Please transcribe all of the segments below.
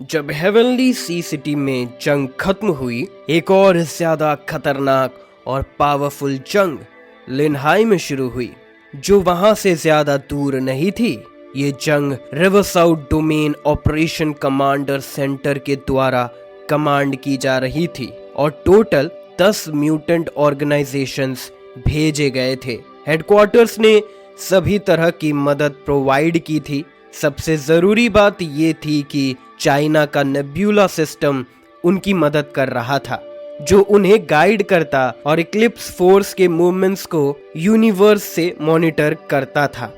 जब हेवनली सी सिटी में जंग खत्म हुई, एक और ज्यादा खतरनाक और पावरफुल जंग लिनहाई में शुरू हुई, जो वहां से ज्यादा दूर नहीं थी। ये जंग रिवरसाउथ डोमेन ऑपरेशन कमांडर सेंटर के द्वारा कमांड की जा रही थी और टोटल 10 म्यूटेंट ऑर्गेनाइजेशंस भेजे गए थे। हेडक्वार्टर्स ने सभी तरह की मदद प्रोवाइड की थी। सबसे जरूरी बात ये थी कि चाइना का नेब्यूला सिस्टम उनकी मदद कर रहा था, जो उन्हें गाइड करता और इक्लिप्स फोर्स के मूवमेंट्स को यूनिवर्स से मॉनिटर करता था।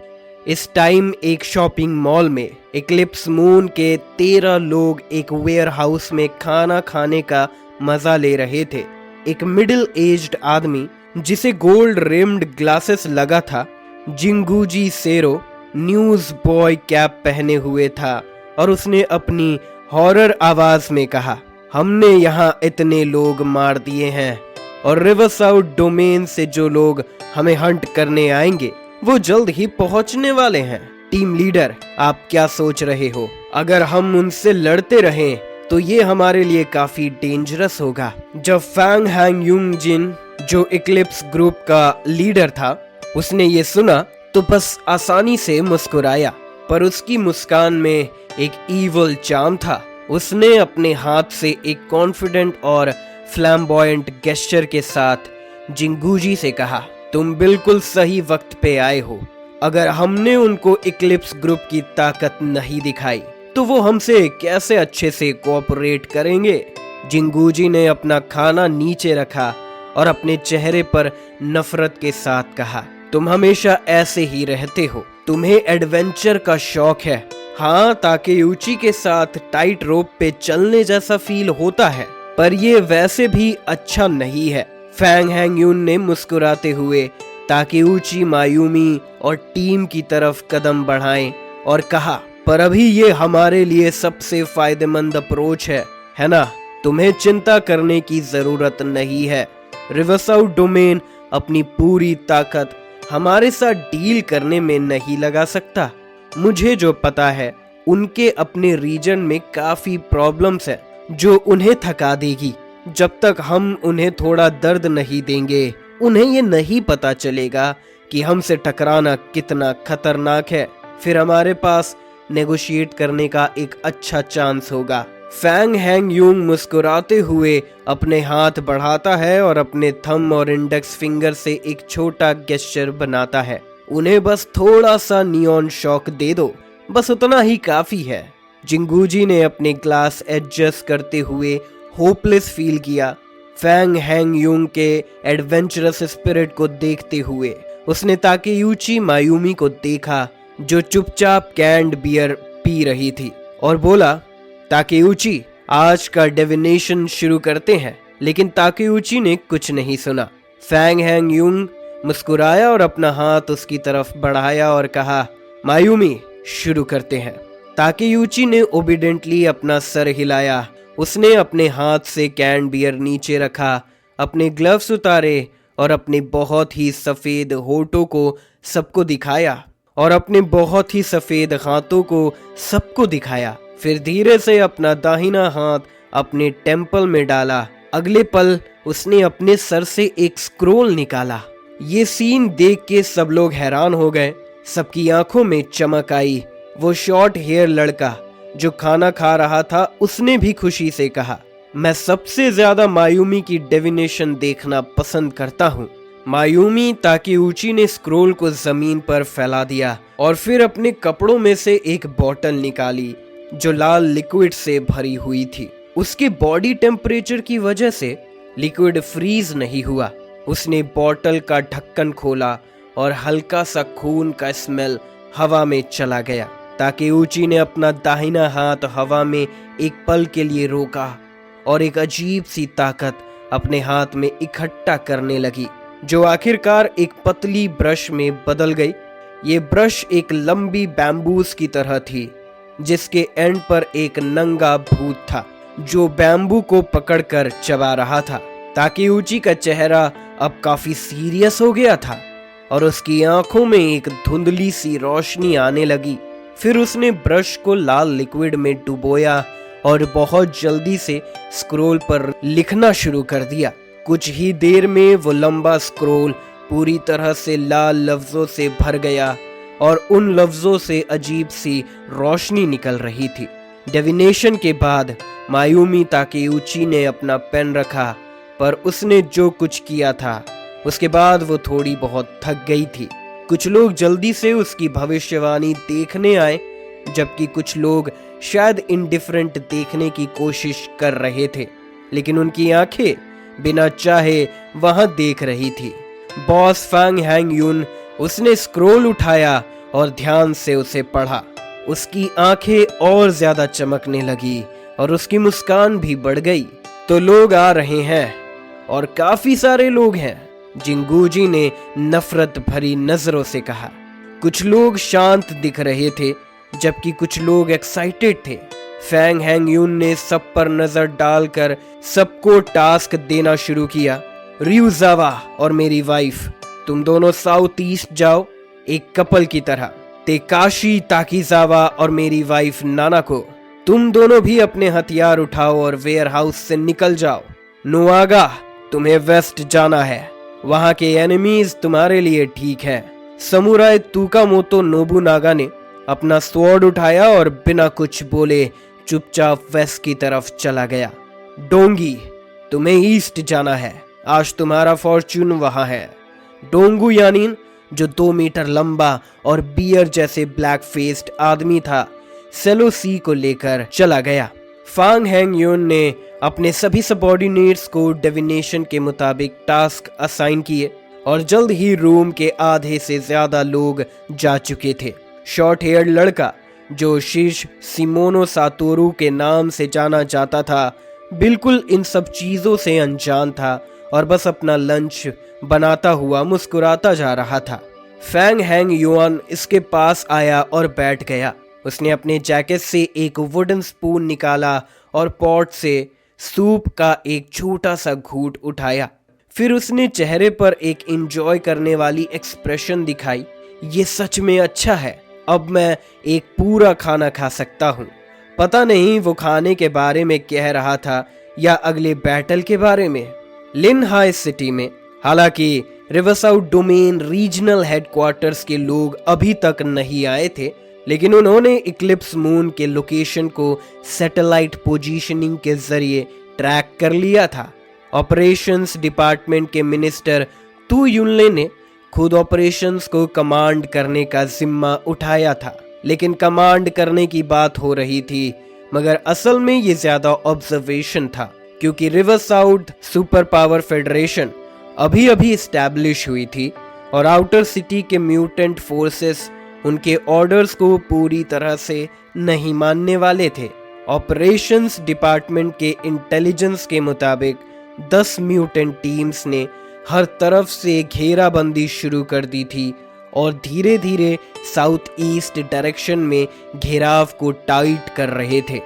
इस टाइम एक शॉपिंग मॉल में इक्लिप्स मून के 13 लोग एक वेयर हाउस में खाना खाने का मजा ले रहे थे। एक मिडिल एज्ड आदमी जिसे गोल्ड रिम्ड ग्लासेस लगा था, जिंगूजी सेरो, न्यूज बॉय कैप पहने हुए था और उसने अपनी हॉरर आवाज में कहा, हमने यहाँ इतने लोग मार दिए हैं और रिवरसाउथ डोमेन से जो लोग हमें हंट करने आएंगे वो जल्द ही पहुंचने वाले हैं। टीम लीडर, आप क्या सोच रहे हो? अगर हम उनसे लड़ते रहें तो ये हमारे लिए काफी डेंजरस होगा। जब फैंग हैंग यूंग जिन, जो इक्लिप्स ग्रुप का लीडर था, उसने ये सुना तो बस आसानी से मुस्कुराया, पर उसकी मुस्कान में एक ईवल चार्म था। उसने अपने हाथ से एक कॉन्फिडेंट और फ्लैम्बॉयंट गेस्चर के साथ जिंगूजी से कहा, तुम बिल्कुल सही वक्त पे आए हो। अगर हमने उनको इक्लिप्स ग्रुप की ताकत नहीं दिखाई तो वो हमसे कैसे अच्छे से कोऑपरेट करेंगे? जिंगूजी ने अपना खाना नीचे रखा और अपने चेहरे पर नफरत के साथ कहा, तुम हमेशा ऐसे ही रहते हो। तुम्हें एडवेंचर का शौक है। हाँ, ताकेयूची के साथ टाइट रोप पे चलने जैसा फील होता है, पर ये वैसे भी अच्छा नहीं है। फैंग हैंग यून ने मुस्कुराते हुए ताकेयूची, मायूमी और टीम की तरफ कदम बढ़ाए और कहा, पर अभी ये हमारे लिए सबसे फायदेमंद अप्रोच है ना? तुम्हें चिंता करने की जरूरत नहीं है। रिवरसाउथ डोमेन अपनी पूरी ताकत हमारे साथ डील करने में नहीं लगा सकता। मुझे जो पता है, उनके अपने रीजन में काफी प्रॉब्लम्स है जो उन्हें थका देगी। जब तक हम उन्हें थोड़ा दर्द नहीं देंगे, उन्हें ये नहीं पता चलेगा कि हमसे टकराना कितना खतरनाक है। फिर हमारे पास नेगोशिएट करने का एक अच्छा चांस होगा। फैंग हैंग यूंग मुस्कुराते हुए अपने हाथ बढ़ाता है और अपने थंब और इंडेक्स फिंगर से एक छोटा गेस्चर बनाता है। उन्हें बस थोड़ा सा नियॉन शॉक दे दो, बस उतना ही काफी है। जिंगूजी ने अपने ग्लास एडजस्ट करते हुए होपलेस फील किया। फैंग हैंग यूंग के एडवेंचरस स्पिरिट को देखते हुए उसने ताकेयूची मायूमी को देखा, जो चुपचाप कैंड बियर पी रही थी, और बोला, ताकेयूची, आज का डिविनेशन शुरू करते हैं। लेकिन ताकेयूची ने कुछ नहीं सुना। फैंग हैंग यूंग मुस्कुराया और अपना हाथ उसकी तरफ बढ़ाया और कहा, मायूमी, शुरू करते हैं। ताकेयूची ने ओबीडेंटली अपना सर हिलाया। उसने अपने हाथ से कैन बियर नीचे रखा, अपने ग्लव्स उतारे और अपने बहुत ही सफेद होठों को सबको दिखाया और अपने बहुत ही सफेद हाथों को सबको दिखाया। फिर धीरे से अपना दाहिना हाथ अपने टेम्पल में डाला। अगले पल उसने अपने सर से एक स्क्रोल निकाला। ये सीन देख के सब लोग हैरान हो गए। सबकी आंखों में चमक आई। वो शॉर्ट हेयर लड़का जो खाना खा रहा था, उसने भी खुशी से कहा, मैं सबसे ज्यादा मायूमी की डिविनेशन देखना पसंद करता हूँ। मायूमी, ताकेयूची ने स्क्रोल को जमीन पर फैला दिया और फिर अपने कपड़ों में से एक बोतल निकाली जो लाल लिक्विड से भरी हुई थी। उसके बॉडी टेम्परेचर की वजह से लिक्विड फ्रीज नहीं हुआ। उसने बोतल का ढक्कन खोला और हल्का सा खून का स्मेल हवा में चला गया। ताकेयूची ने अपना दाहिना हाथ हवा में एक पल के लिए रोका और एक अजीब सी ताकत अपने हाथ में इकट्ठा करने लगी, जो आखिरकार एक पतली ब्रश में बदल गई। ये ब्रश एक लंबी बैम्बूस की तरह थी, जिसके एंड पर एक नंगा भूत था जो बैम्बू को पकड़कर चबा रहा था। ताकेयूची का चेहरा अब काफी सीरियस हो गया था और उसकी आंखों में एक धुंधली सी रोशनी आने लगी। फिर उसने ब्रश को लाल लिक्विड में डुबोया और बहुत जल्दी से स्क्रोल पर लिखना शुरू कर दिया। कुछ ही देर में वो लंबा स्क्रोल पूरी तरह से लाल लफ्जों से भर गया और उन लफ्जों से अजीब सी रोशनी निकल रही थी। डिविनेशन के बाद मायूमी ताकेउची ने अपना पेन रखा, पर उसने जो कुछ किया था उसके बाद वो थोड़ी बहुत थक गई थी। कुछ लोग जल्दी से उसकी भविष्यवाणी देखने आए, जबकि कुछ लोग शायद इंडिफरेंट देखने की कोशिश कर रहे थे, लेकिन उनकी आंखें बिना चाहे वहां देख रही थी। बॉस फैंग हैंग यून, उसने स्क्रोल उठाया और ध्यान से उसे पढ़ा। उसकी आंखें और ज्यादा चमकने लगी और उसकी मुस्कान भी बढ़ गई। तो लोग आ रहे हैं और काफी सारे लोग हैं, जिंगूजी ने नफरत भरी नजरों से कहा। कुछ लोग शांत दिख रहे थे, जबकि कुछ लोग एक्साइटेड थे। फैंग हैंग यून ने सब पर नजर डालकर सबको टास्क देना शुरू किया। रियुजावा और मेरी वाइफ, तुम दोनों साउथ ईस्ट जाओ एक कपल की तरह। तेकाशी ताकीजावा और मेरी वाइफ नानाको, तुम दोनों भी अपने हथियार उठाओ और वेयर हाउस से निकल जाओ। नुआगा, तुम्हें वेस्ट जाना है, वहां के एनिमीज तुम्हारे लिए ठीक है। समुराई तुकामोतो नोबुनागा ने अपना स्वॉर्ड उठाया और बिना कुछ बोले चुपचाप वेस्ट की तरफ चला गया। डोंगी, तुम्हें ईस्ट जाना है, आज तुम्हारा फॉर्च्यून वहां है। डोंगू यानीन, जो 2 मीटर लंबा और बियर जैसे ब्लैक फेस्ड आदमी था, सेलो सी को लेकर चला गया। फांग हैंग यून ने अपने सभी सबॉर्डिनेट्स को डिविनेशन के मुताबिक टास्क असाइन किए और जल्द ही रूम के आधे से ज्यादा लोग जा चुके थे। शॉर्ट हेयर लड़का, जो शीर्ष सिमोनो सातोरू के नाम से जाना जाता था, बिल्कुल इन सब चीजों से अनजान था और बस अपना लंच बनाता हुआ मुस्कुराता जा रहा था। फैंग हैंग युआन इसके पास आया और बैठ गया। उसने अपने जैकेट से एक वुडन स्पून निकाला और पॉट से सूप का एक छोटा सा घूंट उठाया। फिर उसने चेहरे पर एक एंजॉय करने वाली एक्सप्रेशन दिखाई। ये सच में अच्छा है, अब मैं एक पूरा खाना खा सकता हूँ। पता नहीं वो खाने के बारे में कह रहा था या अगले बैटल के बारे में। लिन हाई सिटी में, हालांकि रिवरसाउथ डोमेन रीजनल हेडक्वार्टर्स के लोग अभी तक नहीं आए थे, लेकिन उन्होंने इक्लिप्स मून के लोकेशन को सैटेलाइट पोजीशनिंग के जरिए ट्रैक कर लिया था। ऑपरेशंस डिपार्टमेंट के मिनिस्टर तू युनले ने खुद ऑपरेशंस को कमांड करने का जिम्मा उठाया था, लेकिन कमांड करने की बात हो रही थी, मगर असल में ये ज्यादा ऑब्जर्वेशन था, क्योंकि river south super power federation अभी अभी इस्टेब्लिश हुई थी और आउटर सिटी के म्यूटेंट फोर्सेस उनके ऑर्डर्स को पूरी तरह से नहीं मानने वाले थे। ऑपरेशंस डिपार्टमेंट के इंटेलिजेंस के मुताबिक 10 म्यूटेंट टीम्स ने हर तरफ से घेराबंदी शुरू कर दी थी और धीरे धीरे साउथ ईस्ट डायरेक्शन में घेराव को टाइट कर रहे थे।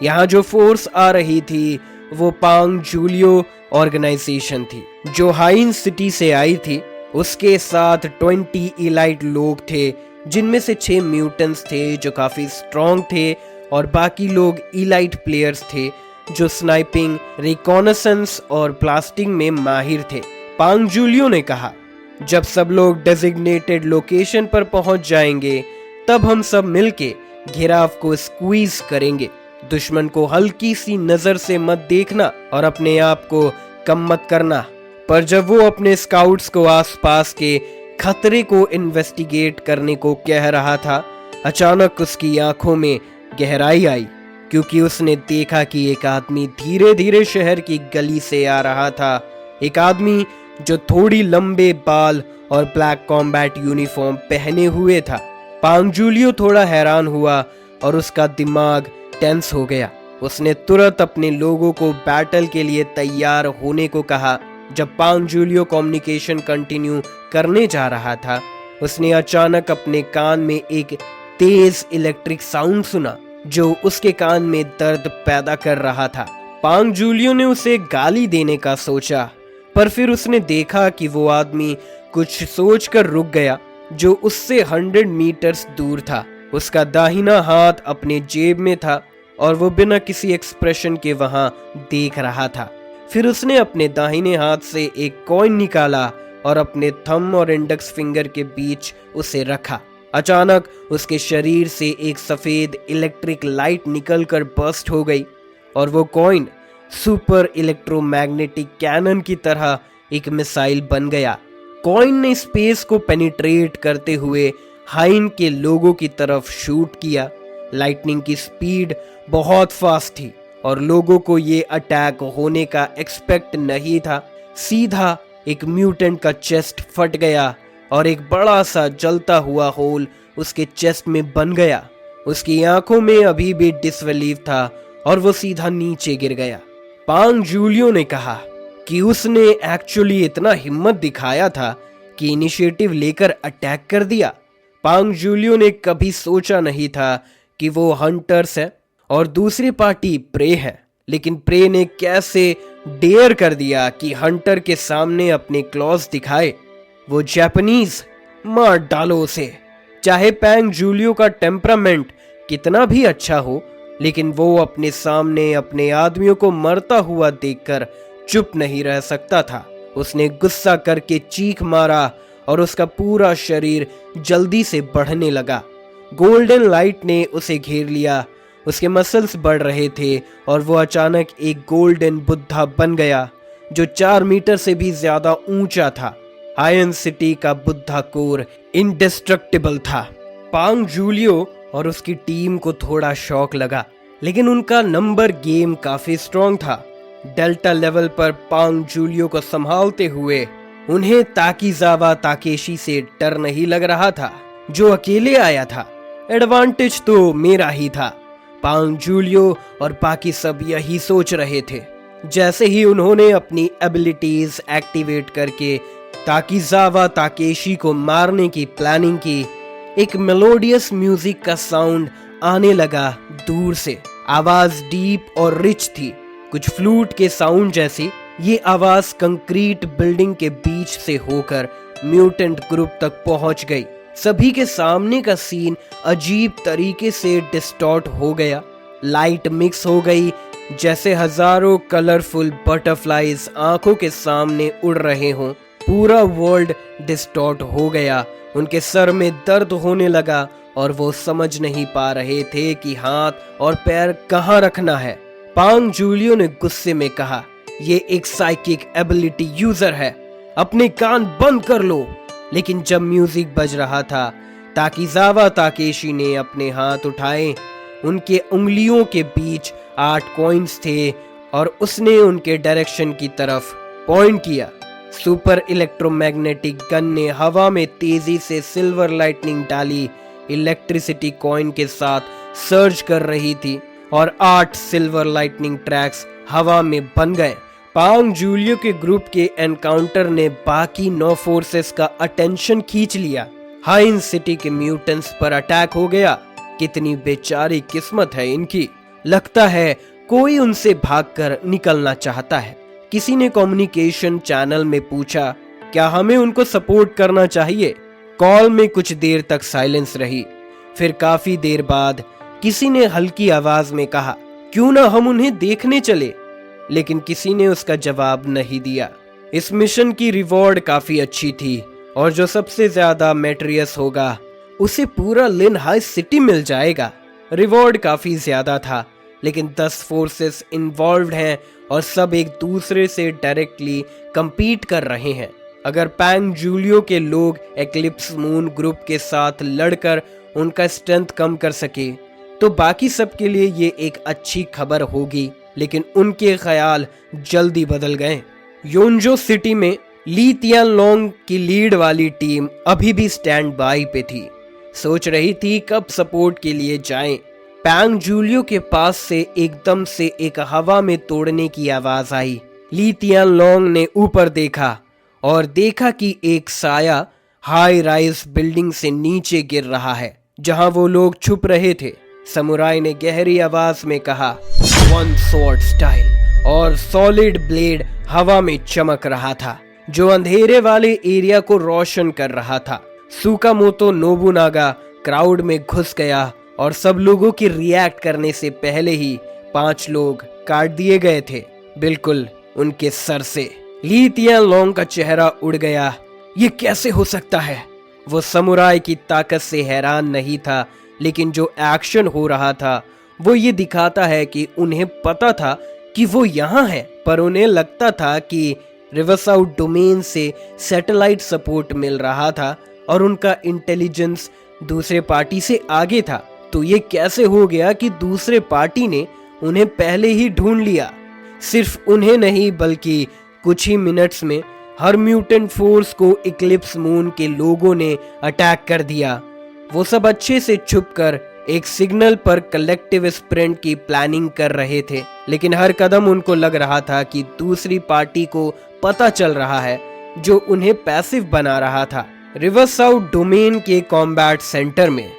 यहाँ जो फोर्स आ रही थी वो पांग जूलियो ऑर्गेनाइजेशन थी, जो हाइन सिटी से आई थी। उसके साथ 20 इलाइट लोग थे, जिनमें से 6 म्यूटेंट्स थे जो काफी स्ट्रॉन्ग थे और बाकी लोग इलाइट प्लेयर्स थे जो स्नाइपिंग, रिकॉनेसेंस और ब्लास्टिंग में माहिर थे। पांग जूलियो ने कहा, जब सब लोग डेजिग्नेटेड लोकेशन पर पहुंच जाएंगे तब हम सब मिलके घेराव को स्क्वीज करेंगे। दुश्मन को हल्की सी नजर से मत देखना और अपने आप को कम मत करना। पर जब वो अपने स्काउट्स को आसपास के खतरे को इन्वेस्टिगेट करने को कह रहा था, अचानक उसकी आंखों में गहराई आई, क्योंकि उसने देखा कि एक आदमी धीरे धीरे शहर की गली से आ रहा था। एक आदमी जो थोड़ी लंबे बाल और ब्लैक कॉम्बैट यूनिफॉर्म पहने हुए था। पांग जूलियो थोड़ा हैरान हुआ और उसका दिमाग टेंस हो गया। उसने तुरंत अपने लोगों को बैटल के लिए तैयार होने को कहा। जब पांग जूलियो कम्युनिकेशन कंटिन्यू करने जा रहा था, उसने अचानक अपने कान में एक तेज इलेक्ट्रिक साउंड सुना जो उसके कान में दर्द पैदा कर रहा था। पांग जूलियो ने उसे गाली देने का सोचा, पर फिर उसने देखा कि वो आदमी कुछ सोचकर रुक गया जो उससे 100 मीटर्स दूर था। उसका दाहिना हाथ अपने जेब में था और वो बिना किसी एक्सप्रेशन के वहां देख रहा था। फिर उसने अपने दाहिने हाथ से एक कॉइन निकाला और अपने थंब और इंडेक्स फिंगर के बीच उसे रखा। अचानक उसके शरीर से एक सफेद इलेक्ट्रिक लाइट निकलकर बर्स्ट हो गई और वो कॉइन सुपर इलेक्ट्रोमैग्नेटिक कैनन की तरह एक मिसाइल बन गया। कॉइन ने स्पेस को पेनिट्रेट करते हुए हाइन के लोगों की तरफ शूट किया। लाइटनिंग की स्पीड बहुत फास्ट थी और लोगों को ये अटैक होने का एक्सपेक्ट नहीं था। सीधा एक म्यूटेंट का चेस्ट फट गया और एक बड़ा सा जलता हुआ होल उसके चेस्ट में बन गया। उसकी आंखों में अभी भी डिसबिलीफ था और वो सीधा नीचे गिर गया। पांग जूलियो ने कहा कि उसने एक्चुअली इतना हिम्मत दिखाया था कि इनिशिएटिव लेकर अटैक कर दिया। पांग जूलियो ने कभी सोचा नहीं था कि वो हंटर्स है और दूसरी पार्टी प्रे है, लेकिन प्रे ने कैसे डेयर कर दिया कि हंटर के सामने अपने क्लॉज दिखाए। वो जापानीज, मार डालो उसे। चाहे पैंग जूलियो का टेम्परामेंट कितना भी अच्छा हो, लेकिन वो अपने सामने अपने आदमियों को मरता हुआ देखकर चुप नहीं रह सकता था। उसने गुस्सा करके चीख मारा और उसका पूरा शरीर जल्दी से बढ़ने लगा। गोल्डन लाइट ने उसे घेर लिया। उसके मसल्स बढ़ रहे थे और वो अचानक एक गोल्डन बुद्धा बन गया जो 4 मीटर से भी ज्यादा ऊंचा था। आयन सिटी का बुद्धा कोर इंडेस्ट्रक्टिबल था। पांग जूलियो और उसकी टीम को थोड़ा शॉक लगा, लेकिन उनका नंबर गेम काफी स्ट्रॉन्ग था। डेल्टा लेवल पर पांग जूलियो को संभालते हुए उन्हें ताकीजावा ताकेशी से डर नहीं लग रहा था, जो अकेले आया था। एडवांटेज तो मेरा ही था। पांग जूलियो और बाकी सब यही सोच रहे थे। जैसे ही उन्होंने अपनी एबिलिटीज एक्टिवेट करके ताकीजावा ताकेशी को मारने की प्लानिंग की, एक मेलोडियस म्यूजिक का साउंड आने लगा दूर से। आवाज डीप और रिच थी, कुछ फ्लूट के साउंड जैसी। ये आवाज कंक्रीट बिल्डिंग के बीच से होकर म्यूटेंट ग्रुप तक पहुंच गई। सभी के सामने का सीन अजीब तरीके से डिस्टॉर्ट हो गया। लाइट मिक्स हो गई, जैसे हजारों कलरफुल बटरफ्लाइज आंखों के सामने उड़ रहे हों। पूरा वर्ल्ड डिस्टॉर्ट हो गया। उनके सर में दर्द होने लगा और वो समझ नहीं पा रहे थे कि हाथ और पैर कहाँ रखना है। पांग जूलियो ने गुस्से में कहा, ये एक साइकिक एबिलिटी यूजर है, अपने कान बंद कर लो। लेकिन जब म्यूजिक बज रहा था, ताकीजावा ताकेशी ने अपने हाथ उठाए। उनके उंगलियों के बीच 8 कॉइन्स थे और उसने उनके डायरेक्शन की तरफ पॉइंट किया। सुपर इलेक्ट्रोमैग्नेटिक गन ने हवा में तेजी से सिल्वर लाइटनिंग डाली। इलेक्ट्रिसिटी कॉइन के साथ सर्ज कर रही थी और 8 सिल्वर लाइटनिंग ट्रैक्स हवा में बन गए। पांग जूलियो के ग्रुप के एनकाउंटर ने बाकी 9 फोर्सेस का अटेंशन खींच लिया। हाइन सिटी के म्यूटेंट्स पर अटैक हो गया। कितनी बेचारी किस्मत है इनकी। लगता है कोई उनसे भागकर निकलना चाहता है। किसी ने कम्युनिकेशन चैनल में पूछा, क्या हमें उनको सपोर्ट करना चाहिए? कॉल में कुछ देर तक साइलेंस रही। फिर काफी देर बाद किसी ने हल्की आवाज में कहा, क्यों ना हम उन्हें देखने चले? लेकिन किसी ने उसका जवाब नहीं दिया। इस मिशन की रिवॉर्ड काफी अच्छी थी और जो सबसे ज्यादा मैट्रियस होगा उसे पूरा लिन हाई सिटी मिल जाएगा। रिवॉर्ड काफी ज्यादा था, लेकिन 10 फोर्सेस इन्वॉल्व्ड हैं और सब एक दूसरे से डायरेक्टली compete कर रहे हैं। अगर पैंग जूलियो के लोग एक्लिप्स मून ग्रुप के साथ लड़कर उनका स्ट्रेंथ कम कर सके तो बाकी सब के लिए ये एक अच्छी खबर होगी। लेकिन उनके ख्याल जल्दी बदल गए। योंजो सिटी में ली तियानलोंग की लीड वाली टीम अभी भी स्टैंड बाई पे थी। सोच रही थी कब सपोर्ट के लिए जाएं। पैंग जूलियो के पास से एकदम से एक हवा में तोड़ने की आवाज आई। ली तियानलोंग ने ऊपर देखा और देखा कि एक साया हाई राइज बिल्डिंग से नीचे गिर रहा है, जहां वो लोग छुप रहे थे। समुराई ने गहरी आवाज में कहा, वन स्वॉर्ड स्टाइल, और सॉलिड ब्लेड हवा में चमक रहा था जो अंधेरे वाले एरिया को रोशन कर रहा था। सुकामोतो नोबुनागा क्राउड में घुस गया और सब लोगों के रिएक्ट करने से पहले ही 5 लोग काट दिए गए थे, बिल्कुल उनके सर से। ली तियानलोंग का चेहरा उड़ गया। ये कैसे हो सकता है? वो समुराई की ताकत से हैरान नहीं था, लेकिन जो एक्शन हो रहा था वो ये दिखाता है कि उन्हें पता था कि वो यहाँ है, पर उन्हें लगता था कि रिवरसाउथ डोमेन से सैटेलाइट सपोर्ट मिल रहा था और उनका इंटेलिजेंस दूसरे पार्टी से आगे था। तो ये कैसे हो गया कि दूसरे पार्टी ने उन्हें पहले ही ढूंढ लिया? सिर्फ उन्हें नहीं, बल्कि कुछ ही मिनट्स में हर म्यूटेंट फोर्स को इक्लिप्स मून के लोगों ने अटैक कर दिया। वो सब अच्छे से छुपकर एक सिग्नल पर कलेक्टिव स्प्रिंट की प्लानिंग कर रहे थे, लेकिन हर कदम उनको लग रहा था कि दूसरी पार्टी को पता चल रहा है, जो उन्हें पैसिव बना रहा था। रिवरसाउथ डोमेन के कॉम्बैट सेंटर में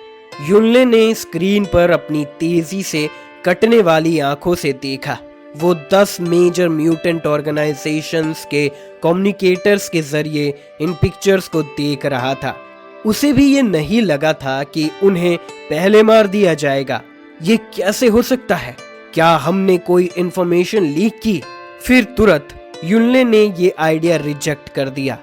युनले ने स्क्रीन पर अपनी तेजी से कटने वाली आंखों से देखा। वो 10 मेजर म्यूटेंट ऑर्गेनाइजेशंस के कम्युनिकेटर्स के जरिए इन पिक्चर्स को देख रहा था। उसे भी ये नहीं लगा था कि उन्हें पहले मार दिया जाएगा। ये कैसे हो सकता है? क्या हमने कोई इंफॉर्मेशन लीक की? फिर तुरंत युनले ने ये आइडिया रिजेक्ट कर दिया।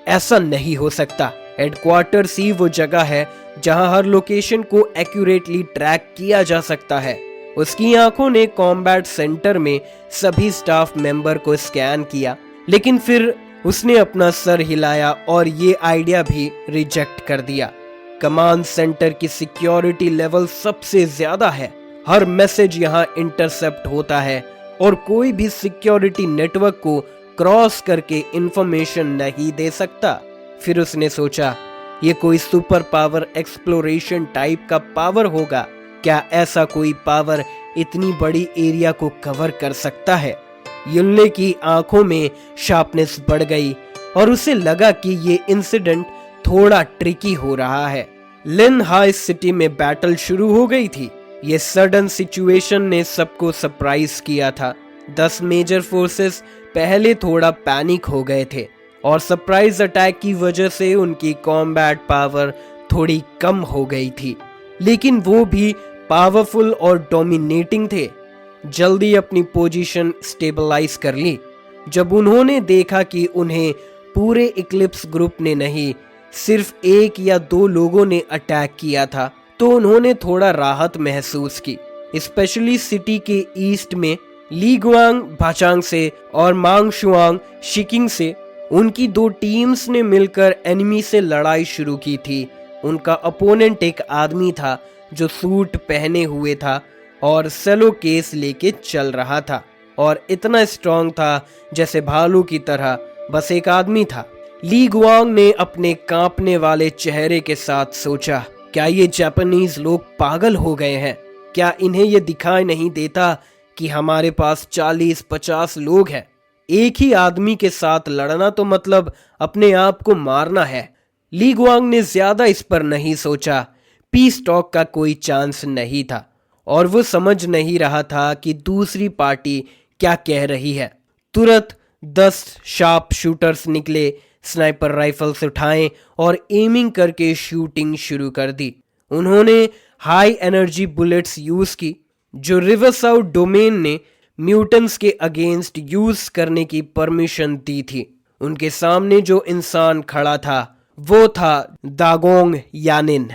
ऐसा नहीं हो सकता। हेडक्वार्टर्स ही वो जगह है जहां हर लोकेशन को एक्यूरेटली ट्रैक किया जा सकता है। उसकी आंखों ने कॉम्बैट सेंटर में सभी स्टाफ मेंबर को स्कैन किया, लेकिन फिर उसने अपना सर हिलाया और ये आइडिया भी रिजेक्ट कर दिया। कमांड सेंटर की सिक्योरिटी लेवल सबसे ज्यादा है। हर मैसेज यहाँ इंटरसेप्ट होता है और कोई भी सिक्योरिटी नेटवर्क को क्रॉस करके इंफॉर्मेशन नहीं दे सकता। फिर उसने सोचा, ये कोई सुपर पावर एक्सप्लोरेशन टाइप का पावर होगा। क्या ऐसा कोई पावर इतनी बड़ी एरिया को कवर कर सकता है? युनले की आंखों में शार्पनेस बढ़ गई और उसे लगा कि ये इंसिडेंट थोड़ा ट्रिकी हो रहा है। लिन हाई सिटी में बैटल शुरू हो गई थी। ये सडन सिचुएशन ने सबको सरप्राइज किया था। 10 मेजर फोर्सेस पहले थोड़ा पैनिक हो गए थे और सरप्राइज अटैक की वजह से उनकी कॉम्बैट पावर थोड़ी कम हो गई थी, लेकिन वो भी पावरफुल और डोमिनेटिंग थे। जल्दी अपनी पोजीशन स्टेबलाइज कर ली। जब उन्होंने देखा कि उन्हें पूरे इक्लिप्स ग्रुप ने नहीं, सिर्फ 1 या 2 लोगों ने अटैक किया था, तो उन्होंने थोड़ा राहत महसूस की। स्पेशली सिटी के ईस्ट में ली गुआंग भाचांग से और मांग शुआंग शिकिंग से उनकी 2 टीम्स ने मिलकर एनिमी से लड़ाई शुरू की थी। उनका अपोनेंट एक आदमी था जो सूट पहने हुए था और सेलो केस लेके चल रहा था और इतना स्ट्रांग था जैसे भालू की तरह, बस एक आदमी था। ली गुआंग ने अपने कांपने वाले चेहरे के साथ सोचा, क्या ये जापानीज लोग पागल हो गए हैं? क्या इन्हें ये दिखाई नहीं देता कि हमारे पास 40-50 लोग हैं? एक ही आदमी के साथ लड़ना तो मतलब अपने आप को मारना है। ली गुआंग ने ज्यादा इस पर नहीं सोचा। पीस टॉक का कोई चांस नहीं था और वो समझ नहीं रहा था कि दूसरी पार्टी क्या कह रही है। तुरंत 10 शार्प शूटर्स निकले, स्नाइपर राइफल्स उठाए और एमिंग करके शूटिंग शुरू कर दी। उन्होंने हाई एनर्जी बुलेट्स यूज की जो रिवरसाउथ डोमेन ने म्यूटेंट्स के अगेंस्ट यूज करने की परमिशन दी थी। उनके सामने जो इंसान खड़ा था वो था दागोंग यानिन।